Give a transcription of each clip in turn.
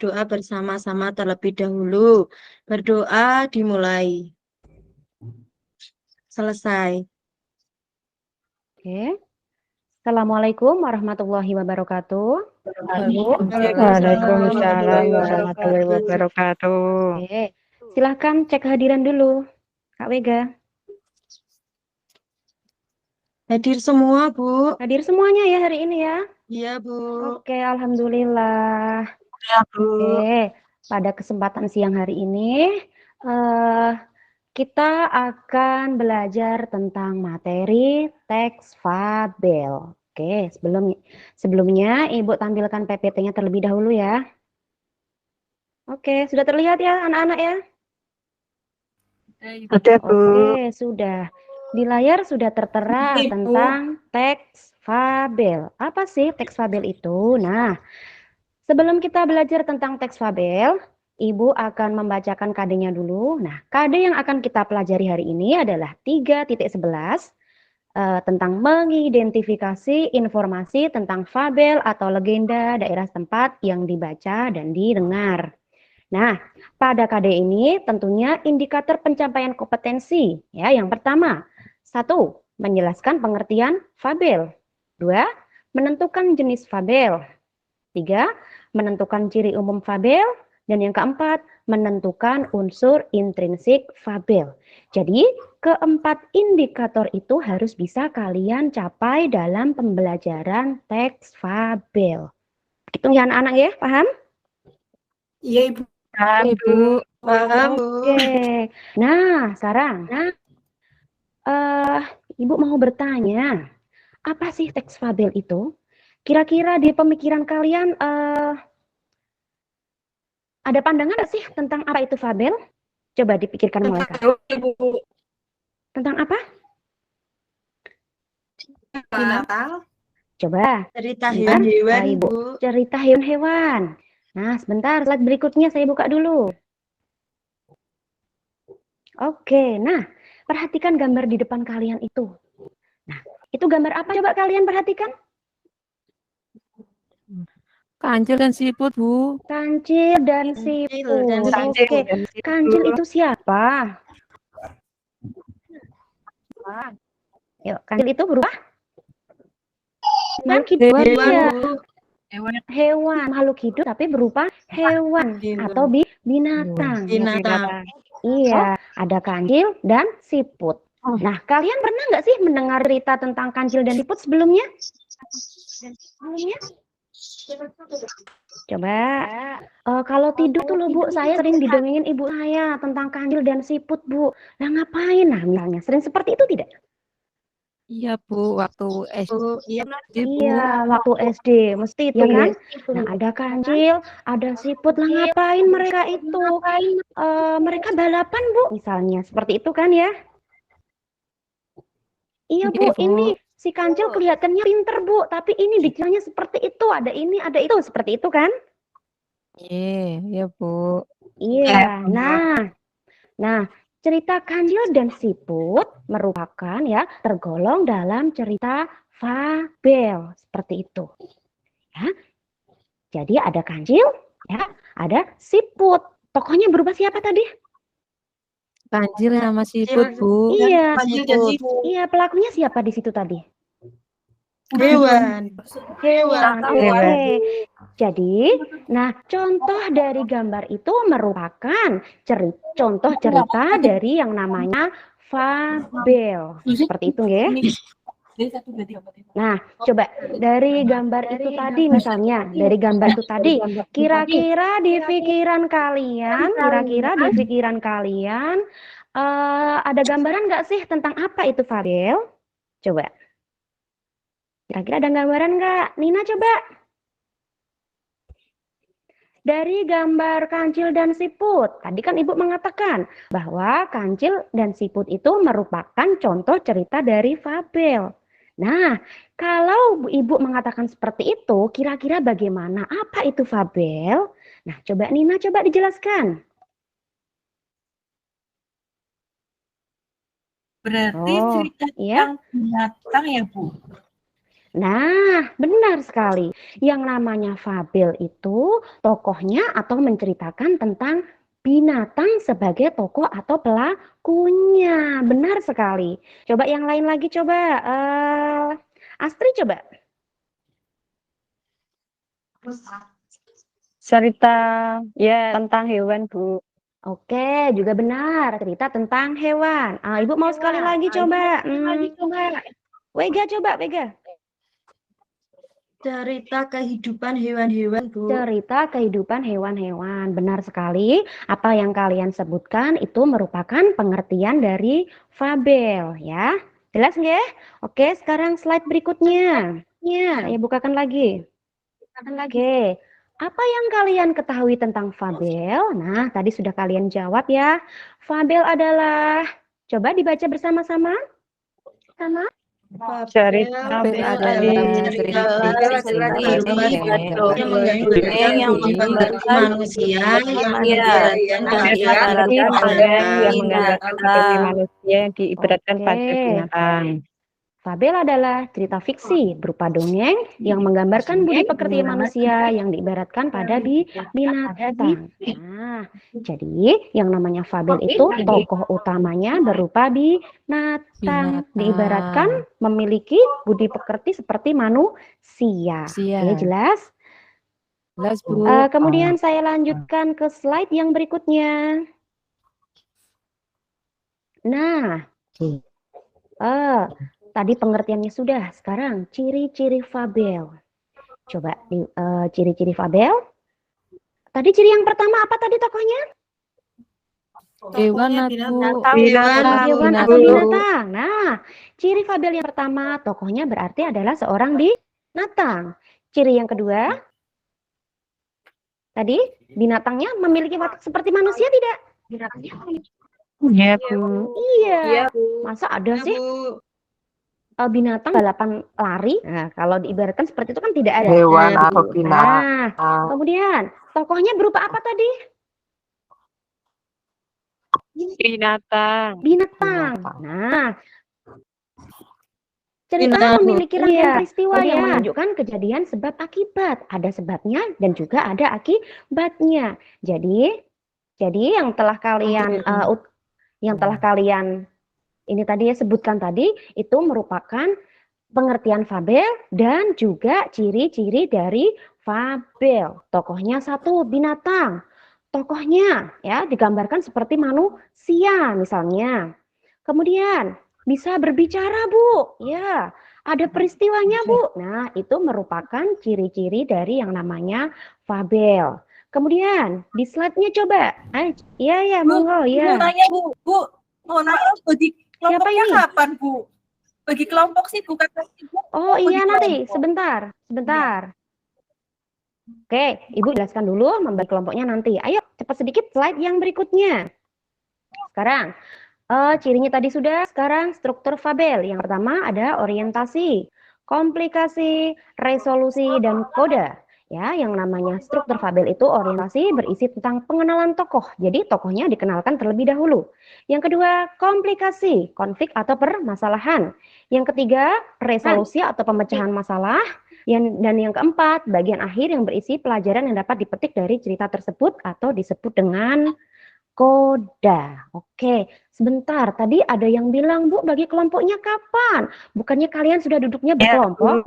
berdoa bersama-sama terlebih dahulu. Berdoa dimulai. Selesai. Oke. Assalamualaikum warahmatullahi wabarakatuh. Waalaikumsalam warahmatullahi wabarakatuh. Oke. Silahkan cek kehadiran dulu, Kak Wega. Hadir semua, Bu. Hadir semuanya ya hari ini ya? Iya, Bu. Oke, alhamdulillah. Ya, Bu. Oke, pada kesempatan siang hari ini kita akan belajar tentang materi teks fabel. Oke, sebelumnya Ibu tampilkan PPT-nya terlebih dahulu ya. Oke, sudah terlihat ya anak-anak ya? Ada, Bu. Oke, sudah. Di layar sudah tertera tentang teks fabel. Apa sih teks fabel itu? Nah, sebelum kita belajar tentang teks fabel, Ibu akan membacakan KD-nya dulu. Nah, KD yang akan kita pelajari hari ini adalah 3.11 tentang mengidentifikasi informasi tentang fabel atau legenda daerah tempat yang dibaca dan didengar. Nah, pada KD ini tentunya indikator pencapaian kompetensi. Ya, yang pertama, 1. Menjelaskan pengertian fabel. 2. Menentukan jenis fabel. 3. Menentukan ciri umum fabel. Dan yang keempat, menentukan unsur intrinsik fabel. Jadi, keempat indikator itu harus bisa kalian capai dalam pembelajaran teks fabel. Hitung ya anak-anak ya, paham? Iya, Ibu. Paham, Bu. Paham, Bu. Oke. Nah, sekarang Ibu mau bertanya, apa sih teks fabel itu? Kira-kira di pemikiran kalian ada pandangan nggak sih tentang apa itu fabel? Coba dipikirkan mulai Kak. Tentang apa? Binatang. Coba. Cerita Bentar, hewan-hewan, Ibu. Bu. Cerita hewan-hewan. Nah, sebentar, slide berikutnya saya buka dulu. Oke, nah, perhatikan gambar di depan kalian itu. Nah, itu gambar apa coba kalian perhatikan? Kancil dan siput, Bu. Kancil dan Kancil siput. dan Oke, siput. kancil itu siapa? Yuk, kancil itu berupa makhluk hidup. Hewan, Iya, Bu. hewan, makhluk hidup tapi berupa hewan atau binatang. Binatang. Iya, ada kancil dan siput. Nah, kalian pernah nggak sih mendengar cerita tentang kancil dan siput sebelumnya? Coba. Kalau tidur tuh loh Bu, saya sering didongengin ibu saya tentang kancil dan siput Bu. Nah ngapain? Nah misalnya sering seperti itu tidak? Iya, Bu. Waktu SD, Bu, iya. Bu. Iya, waktu SD mesti itu kan. Nah ada kancil, ada siput. Lah ngapain mereka itu? Mereka balapan Bu, misalnya seperti itu kan ya? Iya Bu, ini si kancil kelihatannya pinter Bu, tapi ini dikiranya seperti itu. Ada ini, ada itu, seperti itu kan? Iya, Bu. Iya. Nah, cerita kancil dan siput merupakan ya tergolong dalam cerita fabel seperti itu. Ya. Jadi ada kancil, ya, ada siput. Tokohnya berupa siapa tadi? Kancil sama siput, Bu. Iya, Kancil dan siput. iya, pelakunya siapa di situ tadi? Hewan. Oke. Jadi, nah contoh dari gambar itu merupakan contoh cerita dari yang namanya fabel. Seperti itu nggih. Nah, coba dari gambar itu tadi misalnya, dari gambar itu tadi, kira-kira di pikiran kalian, ada gambaran nggak sih tentang apa itu fabel? Coba. Kira-kira ada gambaran nggak? Nina coba. Dari gambar kancil dan siput, tadi kan Ibu mengatakan bahwa kancil dan siput itu merupakan contoh cerita dari fabel. Nah, kalau Ibu mengatakan seperti itu, kira-kira bagaimana? Apa itu fabel? Nah, coba Nina coba dijelaskan. Berarti cerita iya. tentang binatang ya, Bu? Nah, benar sekali. Yang namanya fabel itu tokohnya atau menceritakan tentang binatang sebagai tokoh atau pelakunya. Benar sekali. Coba yang lain lagi coba. Astri coba. Cerita ya tentang hewan, Bu. Oke, juga benar. Cerita tentang hewan. Ibu mau sekali lagi coba. Wega coba, Wega. Cerita kehidupan hewan-hewan, Bu. Cerita kehidupan hewan-hewan. Benar sekali. Apa yang kalian sebutkan itu merupakan pengertian dari fabel, ya. Jelas nggak? Oke, sekarang slide berikutnya. Saya bukakan lagi. Oke. Apa yang kalian ketahui tentang fabel? Nah, tadi sudah kalian jawab ya. Fabel adalah, coba dibaca bersama-sama. Cerita Fabel adalah cerita cerita kehidupan yang menggambarkan manusia yang seperti dongeng yang menggambarkan seperti binatang. manusia yang diibaratkan pada Oke. binatang. Fabel adalah cerita fiksi berupa dongeng yang menggambarkan budi pekerti manusia yang diibaratkan pada binatang. Nah, jadi yang namanya fabel itu tokoh utamanya berupa binatang, diibaratkan memiliki budi pekerti seperti manusia. Oke, jelas? Jelas, Bu. Kemudian saya lanjutkan ke slide yang berikutnya. Nah, tadi pengertiannya sudah. Sekarang ciri-ciri fabel. Coba ciri-ciri fabel. Tadi ciri yang pertama apa tadi tokohnya? Hewan atau Hewan atau binatang. Nah, ciri fabel yang pertama tokohnya berarti adalah seorang binatang. Ciri yang kedua, tadi binatangnya memiliki watak seperti manusia tidak? Iya, Bu. Iya. Masa ada sih binatang balapan lari? Nah, kalau diibaratkan seperti itu kan tidak ada. Hewan atau Nah, kemudian tokohnya berupa apa tadi? binatang. Nah, cerita memiliki rangkaian peristiwa yang menunjukkan kejadian sebab akibat. Ada sebabnya dan juga ada akibatnya. Jadi yang telah kalian ini tadi ya sebutkan tadi itu merupakan pengertian fabel dan juga ciri-ciri dari fabel. Tokohnya satu binatang. Tokohnya ya digambarkan seperti manusia misalnya. Kemudian bisa berbicara, Bu. Ya, ada peristiwanya, Bu. Nah, itu merupakan ciri-ciri dari yang namanya fabel. Kemudian di slide-nya coba. Iya, monggo ya. Mau nanya, Bu. Mohon maaf, bagi kelompoknya ini? kapan, Bu? Bagi kelompok sih bukan Ibu. Oh iya, nanti kelompok. sebentar. Oke, Ibu jelaskan dulu membagi kelompoknya nanti. Ayo, cepat sedikit slide yang berikutnya. Sekarang, cirinya tadi sudah, sekarang struktur fabel. Yang pertama ada orientasi, komplikasi, resolusi, dan koda. Ya, yang namanya struktur fabel itu orientasi berisi tentang pengenalan tokoh. Jadi tokohnya dikenalkan terlebih dahulu. Yang kedua, komplikasi, konflik atau permasalahan. Yang ketiga, resolusi atau pemecahan masalah. Dan yang keempat, bagian akhir yang berisi pelajaran yang dapat dipetik dari cerita tersebut atau disebut dengan koda. Oke, sebentar. Tadi ada yang bilang, Bu, bagi kelompoknya kapan? Bukannya kalian sudah duduknya berkelompok?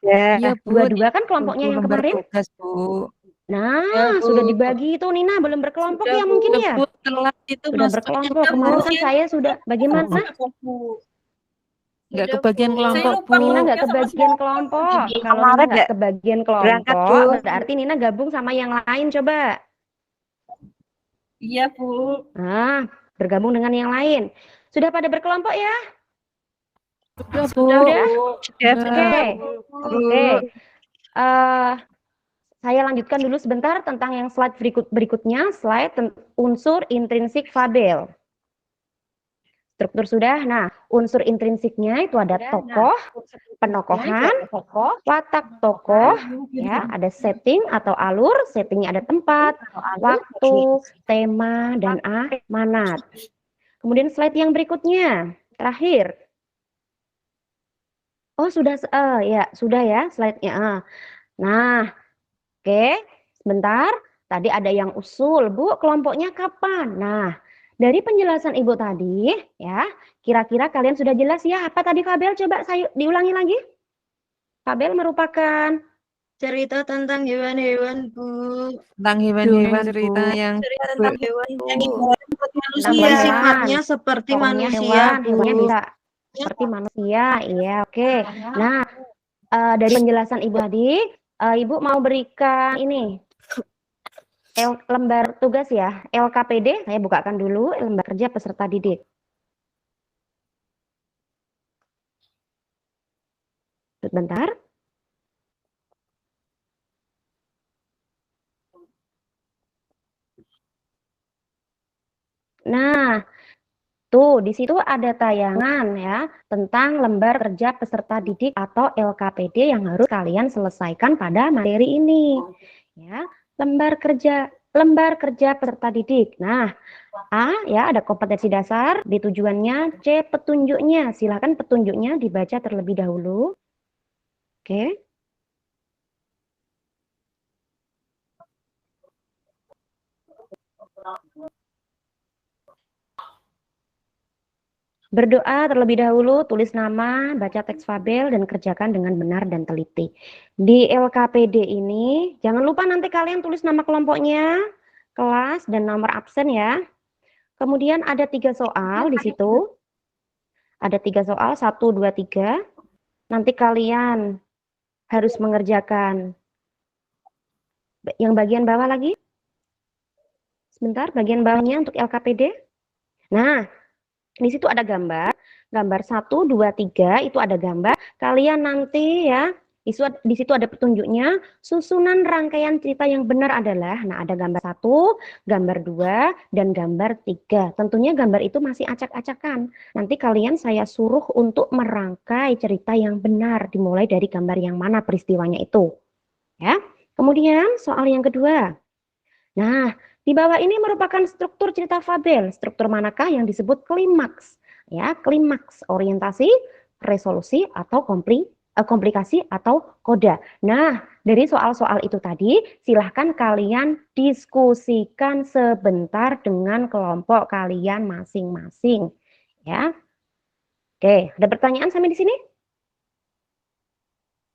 Ya, Bu. Dua-dua kan kelompoknya yang kemarin? Tugas, Bu. Nah, sudah dibagi itu, Nina. Belum berkelompok ya mungkin ya? Sudah berkelompok. Kemarin kan saya sudah, bagaimana? Nggak kebagian kelompok, Bu. Nina nggak kebagian kelompok. Kalau Nina nggak kebagian kelompok, berarti Nina gabung sama yang lain, coba. Iya, Bu. Nah, bergabung dengan yang lain. Sudah pada berkelompok ya? Sudah, Oke. Saya lanjutkan dulu sebentar tentang yang slide berikutnya, slide unsur intrinsik fabel. Struktur sudah. Nah, unsur intrinsiknya itu ada tokoh, penokohan, watak tokoh, ya, ada setting atau alur, settingnya ada tempat, waktu, tema, dan amanat. Kemudian slide yang berikutnya, terakhir. Oh, sudah, ya, sudah ya slide-nya. Nah, oke, sebentar. Tadi ada yang usul, Bu, kelompoknya kapan? Nah, dari penjelasan Ibu tadi, ya, kira-kira kalian sudah jelas ya apa tadi Fabel? Coba saya diulangi lagi. Fabel merupakan Cerita tentang hewan-hewan, Bu. Tentang hewan-hewan, cerita Bu. yang Cerita tentang hewan, Bu. Yang ibarat seperti tentang manusia. Yang hewan. sifatnya seperti Pokoknya manusia, hewan, hewannya Bu. bisa seperti manusia, iya, oke. Nah, dari penjelasan Ibu tadi, Ibu mau berikan ini lembar tugas ya, LKPD. Saya bukakan dulu lembar kerja peserta didik. Sebentar. Nah, tuh di situ ada tayangan ya tentang lembar kerja peserta didik atau LKPD yang harus kalian selesaikan pada materi ini. Ya, lembar kerja peserta didik. Nah, A ya ada kompetensi dasar, B tujuannya, C petunjuknya. Silakan petunjuknya dibaca terlebih dahulu. Oke. Berdoa terlebih dahulu, tulis nama, baca teks fabel, dan kerjakan dengan benar dan teliti. Di LKPD ini, jangan lupa nanti kalian tulis nama kelompoknya, kelas, dan nomor absen ya. Kemudian ada 3 soal di situ. Ada 3 soal, 1, 2, 3. Nanti kalian harus mengerjakan yang bagian bawah lagi. Sebentar, bagian bawahnya untuk LKPD. Nah, di situ ada gambar 1, 2, 3 itu ada gambar. Kalian nanti ya, di situ ada petunjuknya. Susunan rangkaian cerita yang benar adalah, nah ada gambar 1, gambar 2, dan gambar 3. Tentunya gambar itu masih acak-acakan. Nanti kalian saya suruh untuk merangkai cerita yang benar, dimulai dari gambar yang mana peristiwanya itu. Ya. Kemudian soal yang kedua. Nah, di bawah ini merupakan struktur cerita fabel. Struktur manakah yang disebut klimaks? Ya, klimaks, orientasi, resolusi, atau komplikasi atau koda. Nah, dari soal-soal itu tadi, silahkan kalian diskusikan sebentar dengan kelompok kalian masing-masing. Ya, oke. Ada pertanyaan sampai di sini?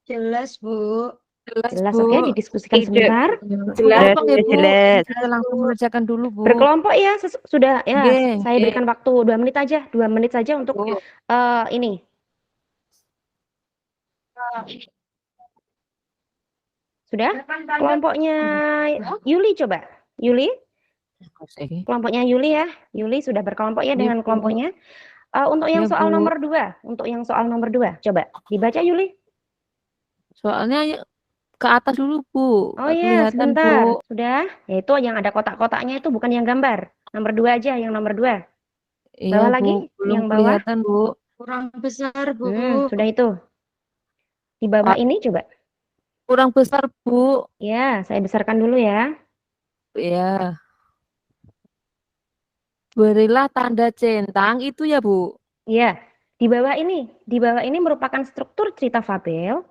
Jelas, Bu. Jelas, Bu. oke. Didiskusikan Tidak. sebentar. Jelas, Berkelompok ya, Bu. jelas. Kita langsung mengerjakan dulu, Bu. Berkelompok ya, sudah ya. Nggih, Saya berikan waktu 2 menit aja, 2 menit saja untuk Bu. ini. Sudah? Kelompoknya Yuli coba. Yuli, kelompoknya Yuli ya. Yuli sudah berkelompok ya dengan kelompoknya. Untuk yang Ya, soal Bu. nomor 2, coba dibaca Yuli. Soalnya ke atas dulu, Bu. Oh Nggak iya, kelihatan, sebentar. Bu. Sudah. Yaitu yang ada kotak-kotaknya itu bukan yang gambar. Nomor 2 aja, yang nomor 2. Iya, Bawah Bu. lagi, Belum yang bawah. kelihatan, Bu. Kurang besar, Bu. Sudah itu. Di bawah ini coba. Kurang besar, Bu. Ya, saya besarkan dulu ya. Ya. Berilah tanda centang itu ya, Bu. Iya, di bawah ini merupakan struktur cerita fabel.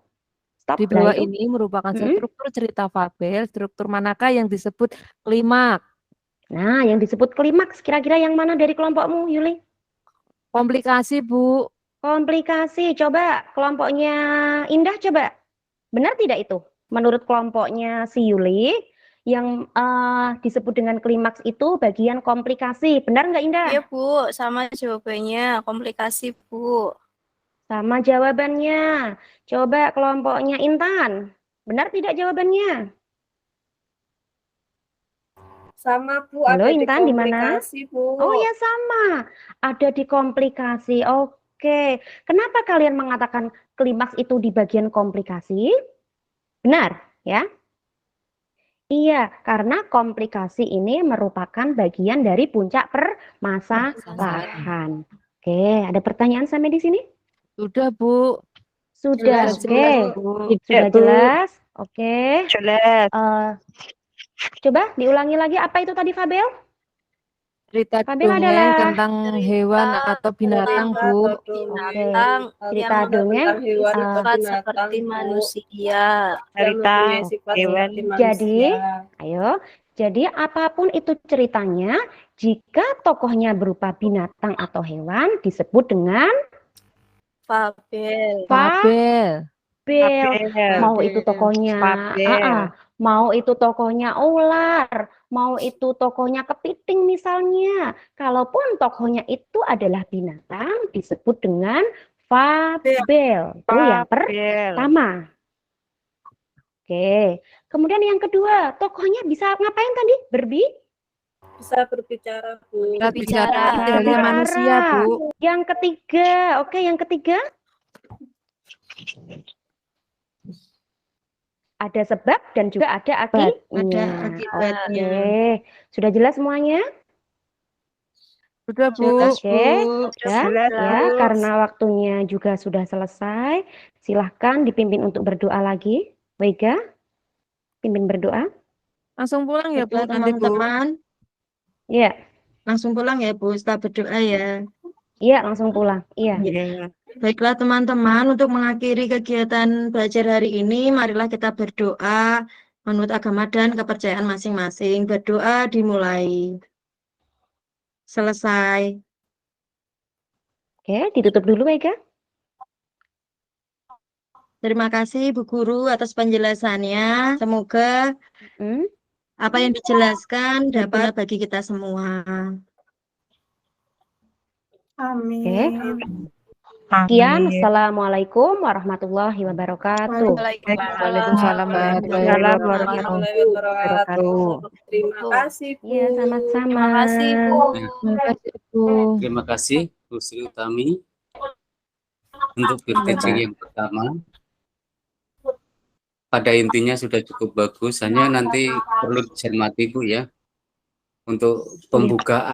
Stop, Di nah bawah itu. ini merupakan struktur cerita fabel, struktur manakah yang disebut klimaks? Nah, yang disebut klimaks, kira-kira yang mana dari kelompokmu, Yuli? Komplikasi, Bu. Komplikasi, coba kelompoknya Indah coba. Benar tidak itu? Menurut kelompoknya si Yuli, yang disebut dengan klimaks itu bagian komplikasi. Benar nggak Indah? Iya, Bu. Sama jawabannya. Komplikasi, Bu. Sama jawabannya. Coba kelompoknya Intan. Benar tidak jawabannya? Sama, Bu. Halo, Ada di Intan, di mana? komplikasi, Bu. Oh ya sama, ada di komplikasi. Oke, kenapa kalian mengatakan klimaks itu di bagian komplikasi? Benar, ya? Iya, karena komplikasi ini merupakan bagian dari puncak permasalahan. Oke, ada pertanyaan sampai di sini? Sudah, Bu. Sudah, Jelas, oke. Bu. Sudah Bu. jelas? Oke. Jelas. Coba diulangi lagi, apa itu tadi Fabel? Cerita Fabel dongeng adalah tentang hewan atau binatang, Bu. Binatang cerita yang dongeng, hewan atau sifat binatang, seperti Bu. manusia. Yang Cerita mempunyai sifat hewan. seperti Jadi, manusia. ayo. Jadi apapun itu ceritanya, jika tokohnya berupa binatang atau hewan disebut dengan Fabel. fabel. Fabel. Mau itu tokohnya, Fabel. mau itu tokohnya ular, mau itu tokohnya kepiting misalnya. Kalaupun tokohnya itu adalah binatang, disebut dengan fabel. Itu yang Fabel. pertama. Oke. Kemudian yang kedua, tokohnya bisa ngapain tadi? Bisa berbicara, Bu. Bicara Bicara. dari manusia, Bu. Yang ketiga, oke, yang ketiga. Ada sebab dan juga ada Ada akibatnya. akibatnya. Oke, sudah jelas semuanya? Sudah, Bu. Jelas, Oke, Bu. ya, Jelas, ya, Bu. karena waktunya juga sudah selesai. Silahkan dipimpin untuk berdoa lagi. Wega, pimpin berdoa. Langsung pulang ya, Bu, Baiklah nanti, Bu. teman-teman, Iya, langsung pulang ya Bu setelah berdoa ya. iya, langsung pulang. Iya. Iya. Baiklah teman-teman, untuk mengakhiri kegiatan belajar hari ini, marilah kita berdoa menurut agama dan kepercayaan masing-masing. Berdoa dimulai. Selesai. Oke, ditutup dulu, Wega. Terima kasih Bu Guru atas penjelasannya. Semoga Hmm. apa yang dijelaskan dapat bagi kita semua. Amin. Sekian, Amin. Assalamualaikum warahmatullahi wabarakatuh. Waalaikumsalam warahmatullahi Waalaikumsalam wabarakatuh. wabarakatuh. Terima kasih, Bu. Iya, sama-sama. Terima kasih, Bu. Terima kasih, Bu. Terima kasih Bu Sri Utami untuk peer teaching yang pertama. Pada intinya sudah cukup bagus, hanya nanti perlu dicermati Bu ya untuk pembukaan.